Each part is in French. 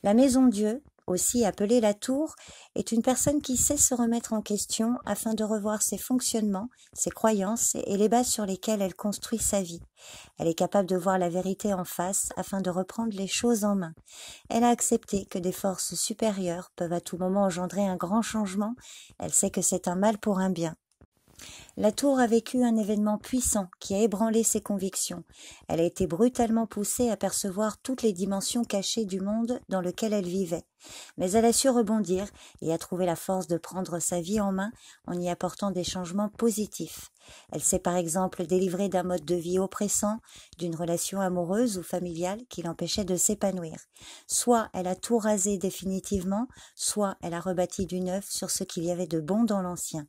La maison Dieu, aussi appelée la tour, est une personne qui sait se remettre en question afin de revoir ses fonctionnements, ses croyances et les bases sur lesquelles elle construit sa vie. Elle est capable de voir la vérité en face afin de reprendre les choses en main. Elle a accepté que des forces supérieures peuvent à tout moment engendrer un grand changement. Elle sait que c'est un mal pour un bien. La tour a vécu un événement puissant qui a ébranlé ses convictions. Elle a été brutalement poussée à percevoir toutes les dimensions cachées du monde dans lequel elle vivait. Mais elle a su rebondir et a trouvé la force de prendre sa vie en main en y apportant des changements positifs. Elle s'est par exemple délivrée d'un mode de vie oppressant, d'une relation amoureuse ou familiale qui l'empêchait de s'épanouir. Soit elle a tout rasé définitivement, soit elle a rebâti du neuf sur ce qu'il y avait de bon dans l'ancien.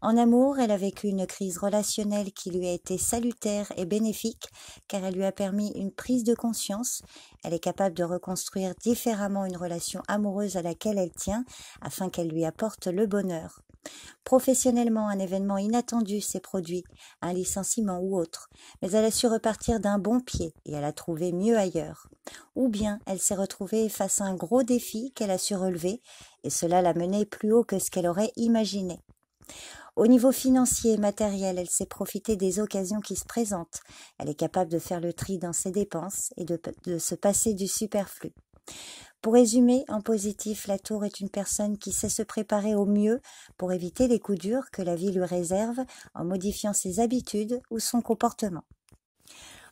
En amour, elle a vécu une crise relationnelle qui lui a été salutaire et bénéfique car elle lui a permis une prise de conscience. Elle est capable de reconstruire différemment une relation amoureuse à laquelle elle tient afin qu'elle lui apporte le bonheur. Professionnellement, un événement inattendu s'est produit, un licenciement ou autre, mais elle a su repartir d'un bon pied et elle a trouvé mieux ailleurs. Ou bien elle s'est retrouvée face à un gros défi qu'elle a su relever et cela l'a menée plus haut que ce qu'elle aurait imaginé. Au niveau financier et matériel, elle sait profiter des occasions qui se présentent. Elle est capable de faire le tri dans ses dépenses et de se passer du superflu. Pour résumer, en positif, la tour est une personne qui sait se préparer au mieux pour éviter les coups durs que la vie lui réserve en modifiant ses habitudes ou son comportement.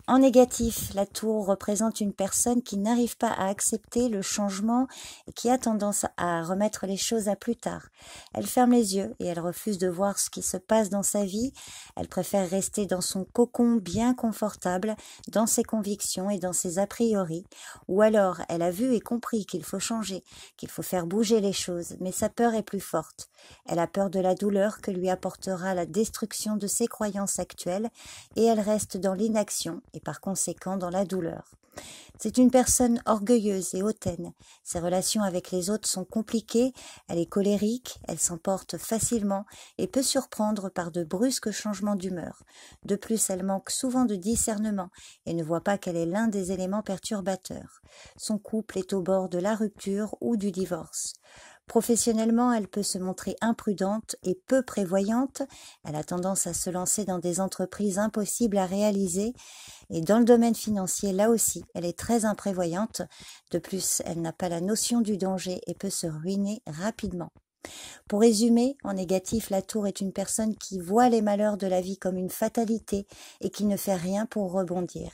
En négatif, la tour représente une personne qui n'arrive pas à accepter le changement et qui a tendance à remettre les choses à plus tard. Elle ferme les yeux et elle refuse de voir ce qui se passe dans sa vie. Elle préfère rester dans son cocon bien confortable, dans ses convictions et dans ses a priori. Ou alors, elle a vu et compris qu'il faut changer, qu'il faut faire bouger les choses, mais sa peur est plus forte. Elle a peur de la douleur que lui apportera la destruction de ses croyances actuelles et elle reste dans l'inaction et par conséquent dans la douleur. C'est une personne orgueilleuse et hautaine. Ses relations avec les autres sont compliquées, elle est colérique, elle s'emporte facilement et peut surprendre par de brusques changements d'humeur. De plus, elle manque souvent de discernement et ne voit pas qu'elle est l'un des éléments perturbateurs. Son couple est au bord de la rupture ou du divorce. Professionnellement, elle peut se montrer imprudente et peu prévoyante. Elle a tendance à se lancer dans des entreprises impossibles à réaliser. Et dans le domaine financier, là aussi, elle est très imprévoyante. De plus, elle n'a pas la notion du danger et peut se ruiner rapidement. Pour résumer, en négatif, la tour est une personne qui voit les malheurs de la vie comme une fatalité et qui ne fait rien pour rebondir.